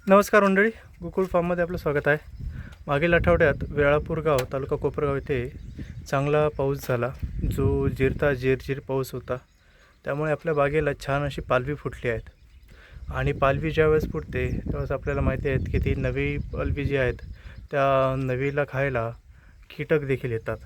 नमस्कार मंडळी, गोकुळ फार्ममध्ये आपलं स्वागत आहे. मागील आठवड्यात वेळापूर गाव तालुका कोपरगाव येथे चांगला पाऊस झाला, जो झिरझिर पाऊस होता. त्यामुळे आपल्या बागेला छान अशी पालवी फुटली आहेत. आणि पालवी ज्यावेळेस फुटते त्यावेळेस आपल्याला माहिती आहे की ती नवी पालवी जी आहेत त्या नवीला खायला कीटक देखील येतात.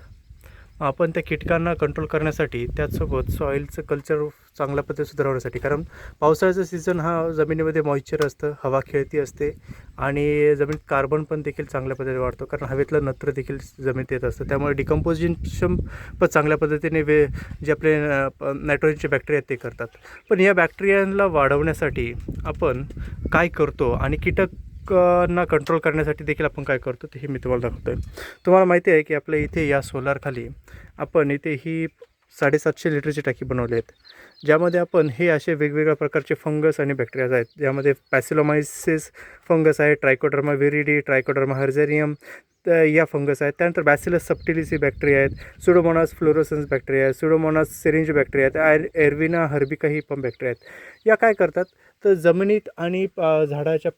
आपण त्या कीटकांना कंट्रोल करण्यासाठी त्याचसोबत सॉईलचं कल्चर चांगल्या पद्धतीने सुधारण्यासाठी, कारण पावसाळ्याचा सीझन हा जमिनीमध्ये मॉइश्चर असतं, हवा खेळती असते आणि जमिनीत कार्बन पण देखील चांगल्या पद्धतीने वाढतो, कारण हवेतलं नत्र देखील जमिनीत येत असतं. त्यामुळे डिकम्पोजिशन पण चांगल्या पद्धतीने जे आपले नायट्रोजनचे बॅक्टेरिया आहेत ते करतात. पण या बॅक्टेरियांना वाढवण्यासाठी आपण काय करतो आणि कीटकांना कंट्रोल करण्यासाठी देखील आपण काय करतो ते मी तुम्हाला दाखवतो आहे. तुम्हाला माहिती आहे की आपल्या इथे या सोलारखाली आपण इथे ही 750 लिटरची टाकी बनवली आहेत, ज्यामध्ये आपण हे असे वेगवेगळ्या प्रकारचे फंगस आणि बॅक्टेरियाज आहेत, ज्यामध्ये पॅसिलोमायसिस फंगस आहे, ट्रायकोडर्मा विरिडी, ट्रायकोडर्मा हर्झेरियम या फंगस आहेत. त्यानंतर बॅसिलस सबटिलिस ही बॅक्टेरिया आहेत, सुडोमोनास फ्लोरोसन्स बॅक्टेरिया आहेत, सुडोमोनास सिरिंज बॅक्टेरिया आहेत, एरविना हर्बिका ही पण बॅक्टेरिया आहेत. या काय करतात तर जमिनीत आणि झाडाच्या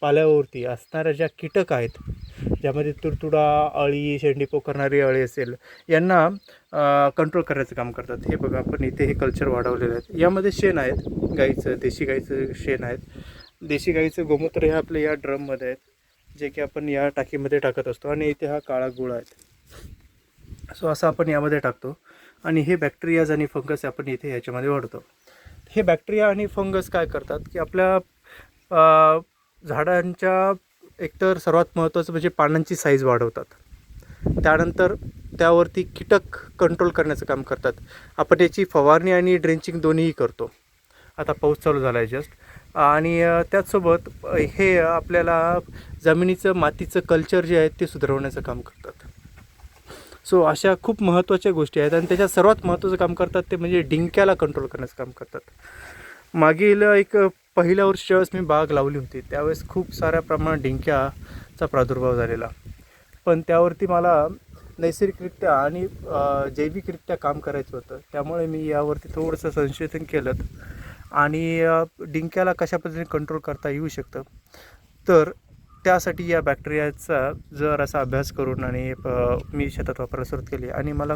पाल्यावरती असणाऱ्या ज्या कीटक आहेत, ज्यामध्ये तुडतुडा अळी, शेंडीपोक करणारी अळी असेल, यांना कंट्रोल करायचं काम करतात. हे बघा, आपण इथे हे कल्चर वाढवलेलं आहे. यामध्ये शेण आहेत गाईचं, देशी गाईचं शेण आहेत. देशी गाईचं गोमूत्र हे आपले या ड्रममध्ये आहेत, जे की आपण या टाकीमध्ये टाकत असतो. आणि इथे हा काळा गुळ आहे. सो असं आपण यामध्ये टाकतो आणि हे बॅक्टेरियाज आणि फंगस आपण इथे याच्यामध्ये वाढवतो. हे बॅक्टेरिया आणि फंगस काय करतात की आपल्या झाडांच्या एकतर सर्वात महत्त्वाचं म्हणजे पानांची साईज वाढवतात. त्यानंतर त्यावरती कीटक कंट्रोल करण्याचं काम करतात. आपण याची फवारणी आणि ड्रेंचिंग दोन्हीही करतो. आता पाऊस चालू झाला आहे जस्ट, आणि त्याचसोबत हे आपल्याला जमिनीचं मातीचं कल्चर जे आहे ते सुधारवण्याचं काम करतात. सो अशा खूप महत्त्वाच्या गोष्टी आहेत. आणि त्याच्यात सर्वात महत्त्वाचं काम करतात ते म्हणजे डिंक्याला कंट्रोल करण्याचं काम करतात. मागील पहिल्या वर्षी ज्यावेळेस मी बाग लावली होती त्यावेळेस खूप साऱ्या प्रमाणात डिंक्याचा प्रादुर्भाव झालेला, पण त्यावरती मला नैसर्गिकरित्या आणि जैविकरित्या काम करायचं होतं. त्यामुळे मी यावरती थोडंसं संशोधन केलं आणि डिंक्याला कशा पद्धतीने कंट्रोल करता येऊ शकतं, तर त्यासाठी या बॅक्टेरियाचा जर असा अभ्यास करून आणि मी शेतात वापरायला सुरुवात केली. आणि मला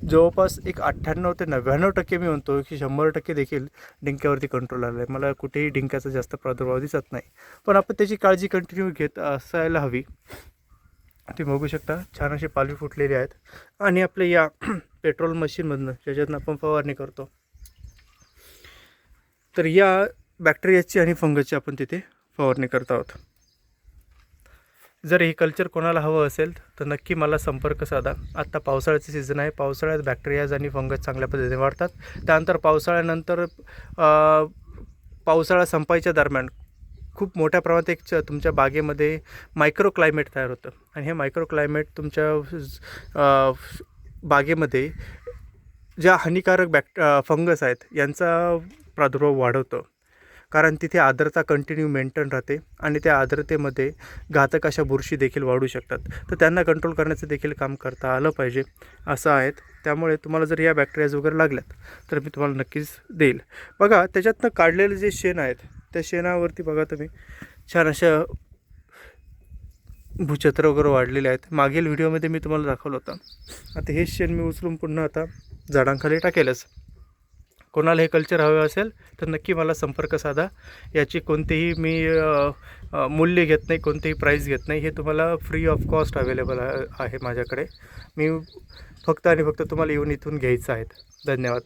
जवळपास एक 98 ते 99% मी म्हणतो की 100% देखील डिंक्यावरती कंट्रोल आला आहे. मला कुठेही डिंक्याचा जास्त प्रादुर्भाव दिसत नाही, पण आपण त्याची काळजी कंटिन्यू घेत असायला हवी. तुम्ही बघू शकता छान अशी पालवी फुटलेली आहेत. आणि आपल्या या पेट्रोल मशीनमधनं ज्याच्यातनं आपण फवारणी करतो, तर या बॅक्टेरियाची आणि फंगसची आपण तिथे फवारणी करत आहोत. जर हे कल्चर कोणाला हवं असेल तर नक्की मला संपर्क साधा. आत्ता पावसाळ्याचं सीझन आहे, पावसाळ्यात बॅक्टेरियाज आणि फंगस चांगल्या पद्धतीने वाढतात. त्यानंतर पावसाळ्यानंतर पावसाळा संपायच्या दरम्यान खूप मोठ्या प्रमाणात एक तुमच्या बागेमध्ये मायक्रो क्लायमेट तयार होतं. आणि हे मायक्रो क्लायमेट तुमच्या बागेमध्ये ज्या हानिकारक फंगस आहेत यांचा प्रादुर्भाव वाढवतं, कारण तिथे आर्द्रता कंटिन्यू मेंटेन राहते आणि त्या आर्द्रतेमध्ये घातक अशा बुरशी देखील वाढू शकतात. तर त्यांना कंट्रोल करण्याचं देखील काम करता आलं पाहिजे असं आहेत. त्यामुळे तुम्हाला जर या बॅक्टेरियाज वगैरे लागल्यात तर मी तुम्हाला नक्कीच देईल. बघा, त्याच्यातनं काढलेले जे शेण आहेत त्या शेणावरती बघा तुम्ही छान अशा भूछत्र वगैरे वाढलेले आहेत. मागील व्हिडिओमध्ये मी तुम्हाला दाखवलं होतं. आता हे शेण मी उचलून पुन्हा आता झाडांखाली टाकेलच. कोणाला हे कल्चर हवे असेल तर नक्की मला संपर्क साधा. याची कोणतेही मी मूल्य घेत नाही, कोणतेही प्राईस घेत नाही. हे तुम्हाला फ्री ऑफ कॉस्ट अवेलेबल आहे माझ्याकडे. मी फक्त आणि फक्त तुम्हाला येऊन इथून घ्यायचं आहे. धन्यवाद.